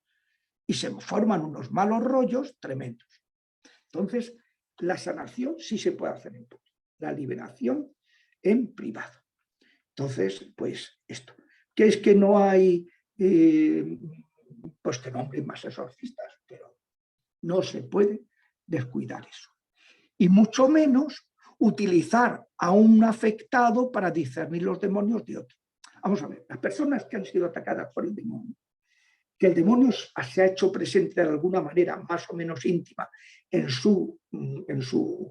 A: y se forman unos malos rollos tremendos. Entonces, la sanación sí se puede hacer en público, la liberación en privado. Entonces, pues esto, que es que no hay, pues que nombren más exorcistas, pero no se puede descuidar eso. Y mucho menos utilizar a un afectado para discernir los demonios de otro. Vamos a ver, las personas que han sido atacadas por el demonio, que el demonio se ha hecho presente de alguna manera más o menos íntima en su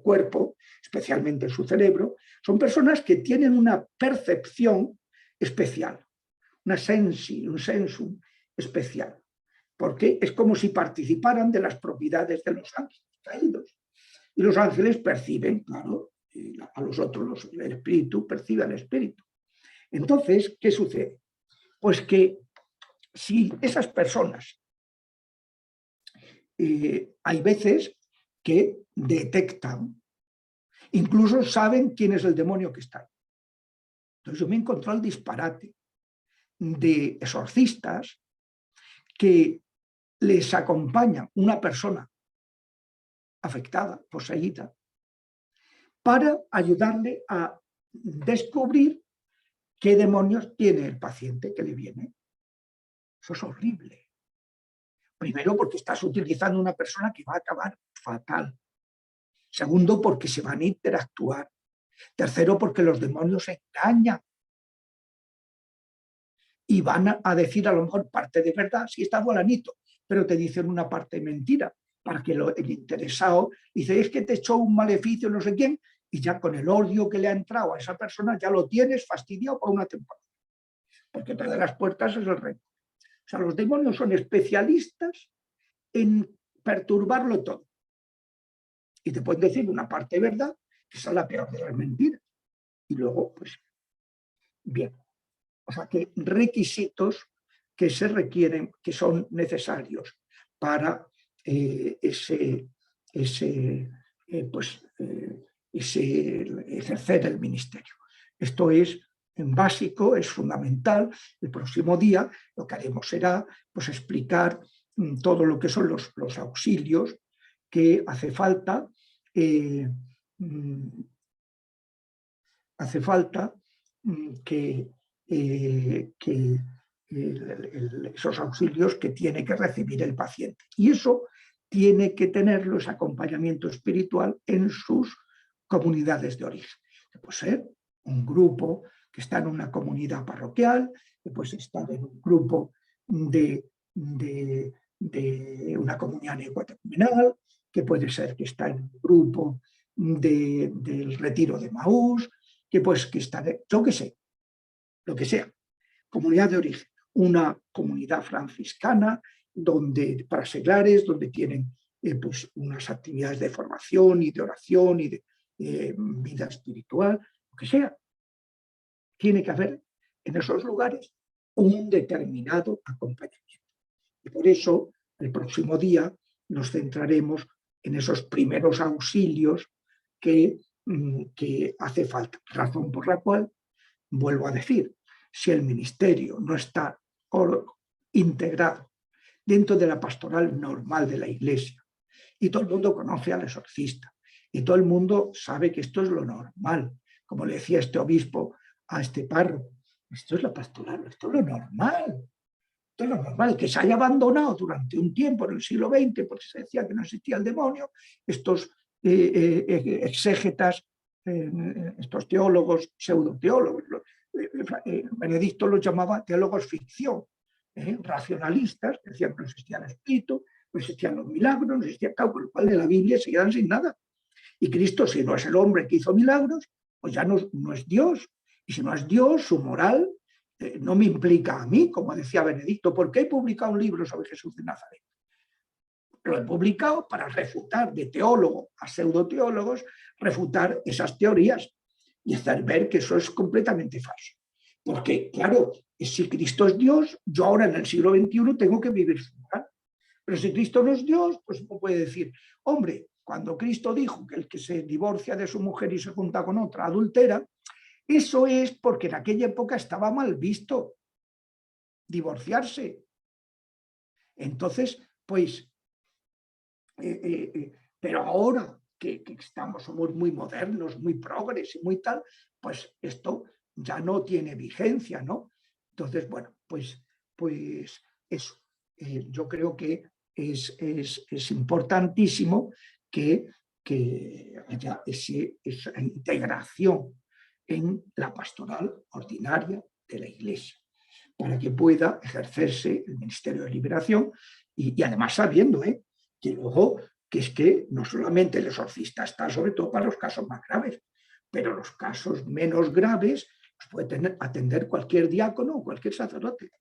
A: cuerpo, especialmente en su cerebro, son personas que tienen una percepción especial, un sensum especial, porque es como si participaran de las propiedades de los ángeles caídos. Y los ángeles perciben, claro, a los otros, el espíritu percibe al espíritu. Entonces, ¿qué sucede? Pues que si esas personas, hay veces que detectan, incluso saben quién es el demonio que está ahí. Entonces yo me encontré el disparate de exorcistas que les acompaña una persona afectada, poseída, para ayudarle a descubrir qué demonios tiene el paciente que le viene. Eso es horrible. Primero, porque estás utilizando una persona que va a acabar fatal. Segundo, porque se van a interactuar. Tercero, porque los demonios engañan. Y van a decir a lo mejor parte de verdad, si está fulanito, pero te dicen una parte mentira, para que el interesado dice, es que te echó un maleficio no sé quién, y ya con el odio que le ha entrado a esa persona ya lo tienes fastidiado por una temporada. Porque otra de las puertas es el reto. O sea, los demonios son especialistas en perturbarlo todo. Y te pueden decir una parte de verdad, que esa es la peor de las mentiras. Y luego, pues, bien. O sea, que requisitos que se requieren, que son necesarios para ese ejercer el ministerio. Esto es básico, es fundamental. El próximo día lo que haremos será pues, explicar todo lo que son los auxilios que hace falta que esos auxilios que tiene que recibir el paciente. Y eso tiene que tenerlo, ese acompañamiento espiritual, en sus comunidades de origen. Que puede ser un grupo que está en una comunidad parroquial, que puede estar en un grupo de una comunidad ecuatorial, que puede ser que está en un grupo del retiro de Maús, que está, yo qué sé, lo que sea, comunidad de origen, una comunidad franciscana para seglares, donde tienen pues unas actividades de formación y de oración y de vida espiritual, lo que sea. Tiene que haber en esos lugares un determinado acompañamiento. Y por eso, el próximo día nos centraremos en esos primeros auxilios que hace falta, razón por la cual, vuelvo a decir, si el ministerio no está integrado dentro de la pastoral normal de la Iglesia, y todo el mundo conoce al exorcista, y todo el mundo sabe que esto es lo normal, como le decía este obispo a este párroco, esto es la pastoral, esto es lo normal. Esto es lo normal, que se haya abandonado durante un tiempo en el siglo XX, porque se decía que no existía el demonio, estos exégetas, estos teólogos, pseudoteólogos, Benedicto los llamaba teólogos ficción, racionalistas, que decían que no existía el espíritu, no existían los milagros, no existía con lo cual de la Biblia se quedan sin nada. Y Cristo, si no es el hombre que hizo milagros, pues ya no es Dios. Y si no es Dios, su moral no me implica a mí, como decía Benedicto. ¿Por qué he publicado un libro sobre Jesús de Nazaret? Lo he publicado para refutar, de teólogo a pseudoteólogos, refutar esas teorías y hacer ver que eso es completamente falso. Porque, claro, si Cristo es Dios, yo ahora en el siglo XXI tengo que vivir su moral. Pero si Cristo no es Dios, pues uno puede decir, hombre, cuando Cristo dijo que el que se divorcia de su mujer y se junta con otra adultera, eso es porque en aquella época estaba mal visto divorciarse. Entonces, pues, pero ahora que somos muy modernos, muy progres y muy tal, pues esto ya no tiene vigencia, ¿no? Entonces, bueno, pues eso. Yo creo que es importantísimo que haya esa integración en la pastoral ordinaria de la Iglesia, para que pueda ejercerse el ministerio de liberación y además sabiendo que luego que es que no solamente el exorcista está sobre todo para los casos más graves, pero los casos menos graves los puede atender cualquier diácono o cualquier sacerdote.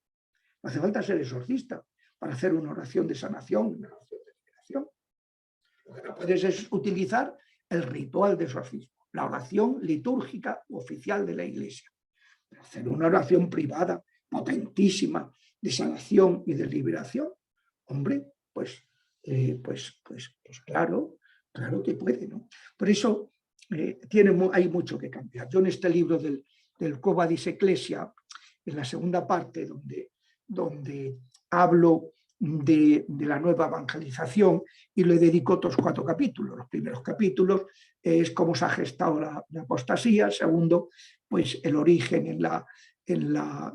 A: No hace falta ser exorcista para hacer una oración de sanación, una oración de liberación. Lo que no puedes es utilizar el ritual de exorcismo, la oración litúrgica oficial de la Iglesia. Pero hacer una oración privada, potentísima, de sanación y de liberación, hombre, pues claro que puede, ¿no? Por eso hay mucho que cambiar. Yo en este libro del Quo Vadis Ecclesia, en la segunda parte donde hablo de la nueva evangelización y le dedico otros 4 capítulos. Los primeros capítulos es cómo se ha gestado la apostasía, el segundo, pues el origen y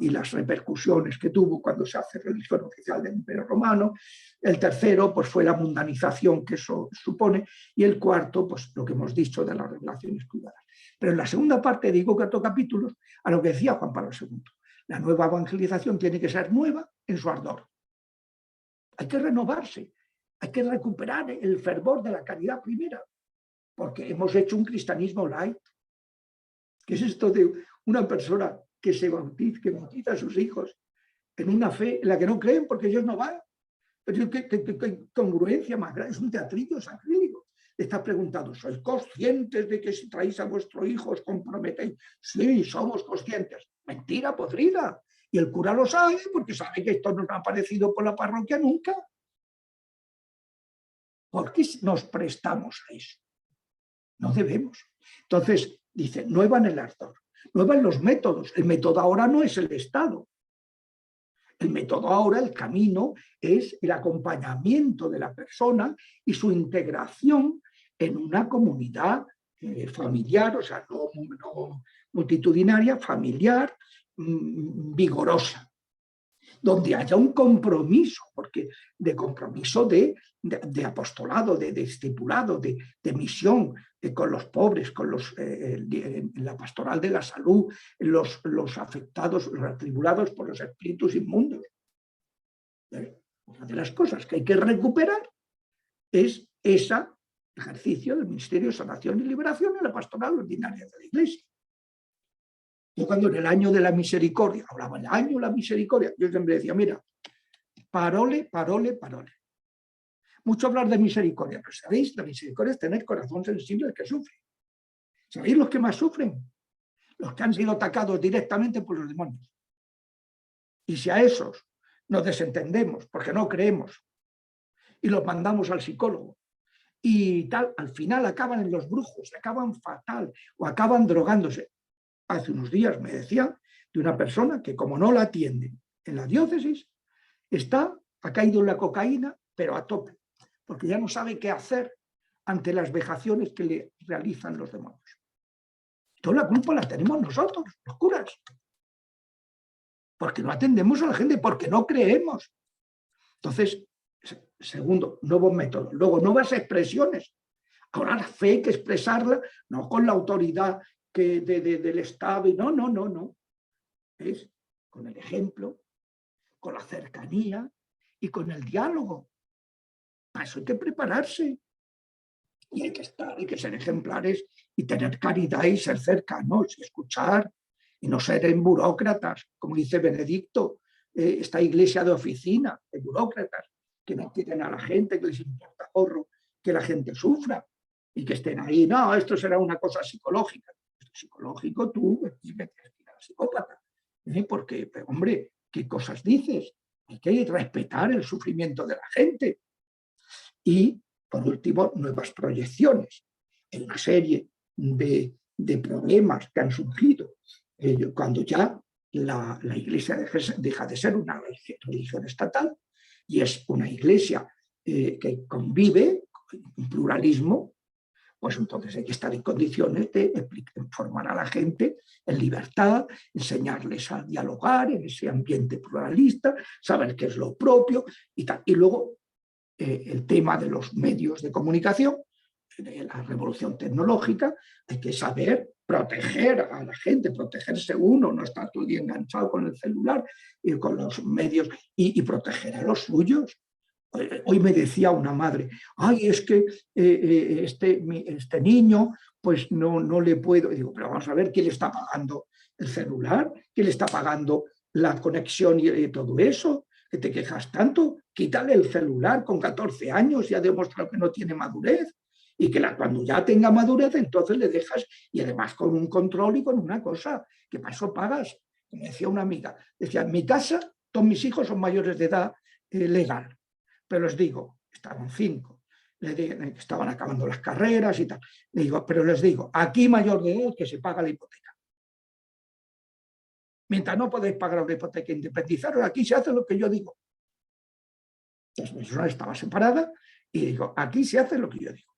A: las repercusiones que tuvo cuando se hace religión oficial del Imperio Romano. El tercero, pues fue la mundanización que eso supone. Y el cuarto, pues lo que hemos dicho de las revelaciones privadas. Pero en la segunda parte digo 4 capítulos a lo que decía Juan Pablo II. La nueva evangelización tiene que ser nueva en su ardor. Hay que renovarse, hay que recuperar el fervor de la caridad primera, porque hemos hecho un cristianismo light. ¿Qué es esto de una persona que bautiza a sus hijos en una fe en la que no creen porque ellos no van? Pero ¿qué congruencia más grande? Es un teatrillo sacrílego. Está preguntando, ¿sois conscientes de que si traéis a vuestro hijo os comprometéis? Sí, somos conscientes. Mentira podrida. Y el cura lo sabe porque sabe que esto no ha aparecido por la parroquia nunca. ¿Por qué nos prestamos a eso? No debemos. Entonces, dice, nueva en el ardor, nueva en los métodos. El método ahora no es el Estado. El método ahora, el camino, es el acompañamiento de la persona y su integración en una comunidad familiar, o sea, no multitudinaria, familiar, vigorosa, donde haya un compromiso, porque de compromiso de apostolado, de discipulado, de misión con los pobres, con la pastoral de la salud, los afectados, los atribulados por los espíritus inmundos. Una de las cosas que hay que recuperar es ese ejercicio del ministerio de sanación y liberación en la pastoral ordinaria de la Iglesia. Yo cuando en el año de la misericordia, hablaba del año de la misericordia, yo siempre decía, mira, parole, parole, parole. Mucho hablar de misericordia, pero ¿sabéis? La misericordia es tener corazón sensible al que sufre. ¿Sabéis los que más sufren? Los que han sido atacados directamente por los demonios. Y si a esos nos desentendemos porque no creemos y los mandamos al psicólogo y tal, al final acaban en los brujos, acaban fatal o acaban drogándose. Hace unos días me decían de una persona que como no la atienden en la diócesis, ha caído en la cocaína, pero a tope, porque ya no sabe qué hacer ante las vejaciones que le realizan los demonios. Toda la culpa la tenemos nosotros, los curas, porque no atendemos a la gente, porque no creemos. Entonces, segundo, nuevos métodos. Luego, nuevas expresiones. Ahora la fe hay que expresarla, no con la autoridad del Estado, y no. Es con el ejemplo, con la cercanía y con el diálogo. Para eso hay que prepararse. Y hay que ser ejemplares y tener caridad y ser cercanos y escuchar y no ser en burócratas, como dice Benedicto, esta iglesia de oficina, de burócratas, que no quieren a la gente, que les importa gorro que la gente sufra y que estén ahí. No, esto será una cosa psicológica. Psicológico, tú me tienes que ir a la psicópata. Porque, hombre, ¿qué cosas dices? Hay que respetar el sufrimiento de la gente. Y, por último, nuevas proyecciones. En una serie de problemas que han surgido cuando ya la Iglesia deja de ser una religión estatal y es una Iglesia que convive en pluralismo, pues entonces hay que estar en condiciones de formar a la gente en libertad, enseñarles a dialogar en ese ambiente pluralista, saber qué es lo propio y tal. Y luego el tema de los medios de comunicación, de la revolución tecnológica, hay que saber proteger a la gente, protegerse uno, no estar todo el día enganchado con el celular y con los medios y proteger a los suyos. Hoy me decía una madre, ay, es que este niño, pues no le puedo. Y digo, pero vamos a ver, ¿quién le está pagando el celular? ¿Quién le está pagando la conexión y todo eso? ¿Que te quejas tanto? Quítale el celular con 14 años y ha demostrado que no tiene madurez. Y que cuando ya tenga madurez, entonces le dejas, y además con un control y con una cosa, que para eso pagas. Como decía una amiga, decía, en mi casa todos mis hijos son mayores de edad legal. Pero les digo, estaban 5, estaban acabando las carreras y tal. Pero les digo, aquí mayor de edad que se paga la hipoteca. Mientras no podéis pagar la hipoteca e independizaros, aquí se hace lo que yo digo. Entonces, mi persona estaba separada y digo, aquí se hace lo que yo digo.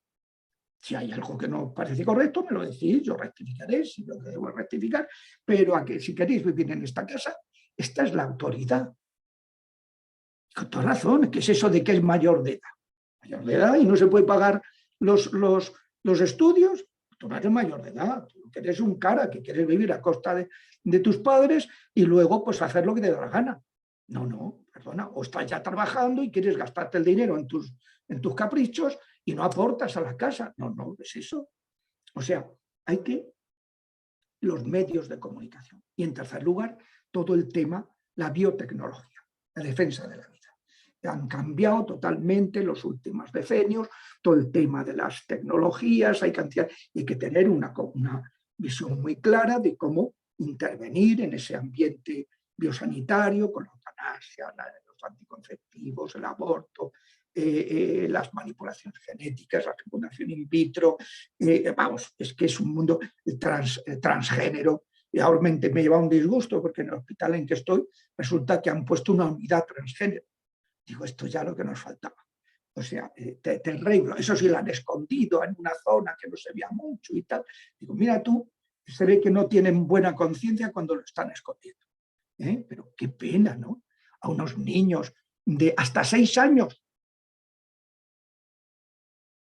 A: Si hay algo que no parece correcto, me lo decís, yo rectificaré si lo que debo rectificar, pero si queréis vivir en esta casa, esta es la autoridad. Con toda razón, ¿qué es eso de que es mayor de edad? Mayor de edad y no se puede pagar los estudios, tú no eres mayor de edad, tú eres un cara que quieres vivir a costa de tus padres y luego pues hacer lo que te da la gana. No, perdona, o estás ya trabajando y quieres gastarte el dinero en tus caprichos y no aportas a la casa. No, es eso. O sea, hay que los medios de comunicación. Y en tercer lugar, todo el tema, la biotecnología, la defensa de la vida. Han cambiado totalmente los últimos decenios, todo el tema de las tecnologías, hay que tener una visión muy clara de cómo intervenir en ese ambiente biosanitario con la eutanasia, los anticonceptivos, el aborto, las manipulaciones genéticas, la fecundación in vitro, vamos, es que es un mundo transgénero. Y ahora me lleva un disgusto porque en el hospital en que estoy resulta que han puesto una unidad transgénero. Digo, esto ya lo que nos faltaba. O sea, terrible. Eso sí, lo han escondido en una zona que no se veía mucho y tal. Digo, mira tú, se ve que no tienen buena conciencia cuando lo están escondiendo. Pero qué pena, ¿no? A unos niños de hasta 6 años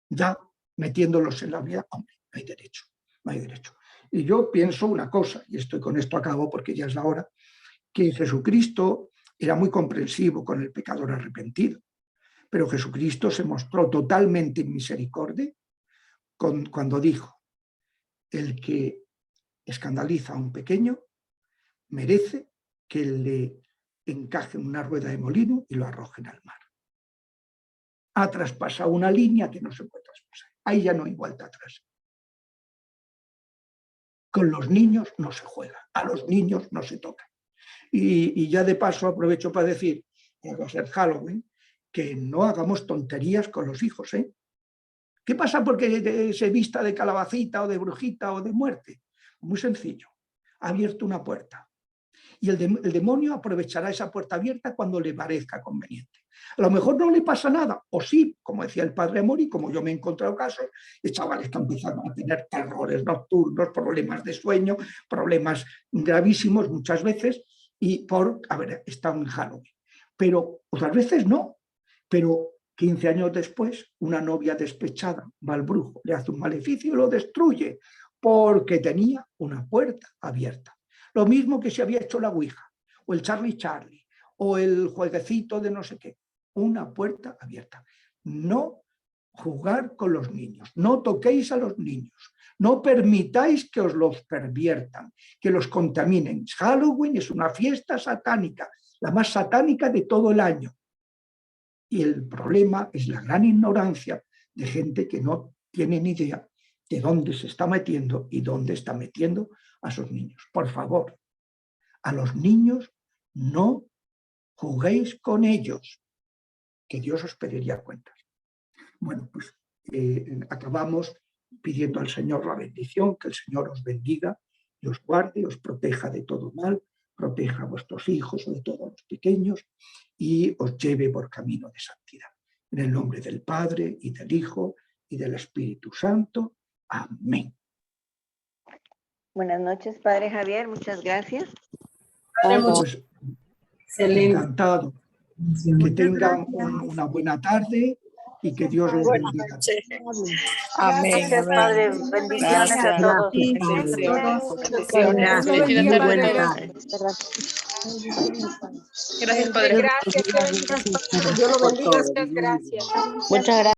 A: ya metiéndolos en la vida. Hombre, no hay derecho, no hay derecho. Y yo pienso una cosa, y con esto acabo porque ya es la hora, que Jesucristo era muy comprensivo con el pecador arrepentido, pero Jesucristo se mostró totalmente en misericordia cuando dijo, el que escandaliza a un pequeño merece que le encaje en una rueda de molino y lo arrojen al mar. Ha traspasado una línea que no se puede traspasar. Ahí ya no hay vuelta atrás. Con los niños no se juega, a los niños no se toca. Y ya de paso aprovecho para decir, que va a ser Halloween, que no hagamos tonterías con los hijos. ¿Qué pasa porque se vista de calabacita o de brujita o de muerte? Muy sencillo, ha abierto una puerta. Y el demonio aprovechará esa puerta abierta cuando le parezca conveniente. A lo mejor no le pasa nada, o sí, como decía el padre Mori, como yo me he encontrado casos, de chavales que empiezan a tener terrores nocturnos, problemas de sueño, problemas gravísimos muchas veces, y por haber estado en Halloween. Pero otras veces no. Pero 15 años después, una novia despechada va al brujo, le hace un maleficio y lo destruye, porque tenía una puerta abierta. Lo mismo que si había hecho la Ouija, o el Charlie Charlie, o el jueguecito de no sé qué. Una puerta abierta. No jugar con los niños, no toquéis a los niños, no permitáis que os los perviertan, que los contaminen. Halloween es una fiesta satánica, la más satánica de todo el año. Y el problema es la gran ignorancia de gente que no tiene ni idea de dónde se está metiendo y dónde está metiendo a sus niños. Por favor, a los niños no juguéis con ellos, que Dios os pediría cuentas. Bueno, pues acabamos pidiendo al Señor la bendición, que el Señor os bendiga y os guarde, os proteja de todo mal, proteja a vuestros hijos, sobre todo a los pequeños, y os lleve por camino de santidad. En el nombre del Padre, y del Hijo, y del Espíritu Santo. Amén.
B: Buenas noches, Padre Javier, muchas gracias.
A: Pues, encantado. Que tengan una buena tarde y que Dios los bendiga.
C: Amén.
B: Gracias, Padre. Bendiciones a todos.
C: Gracias, Padre.
D: Gracias, Dios lo bendiga. Muchas gracias.
B: Muchas gracias.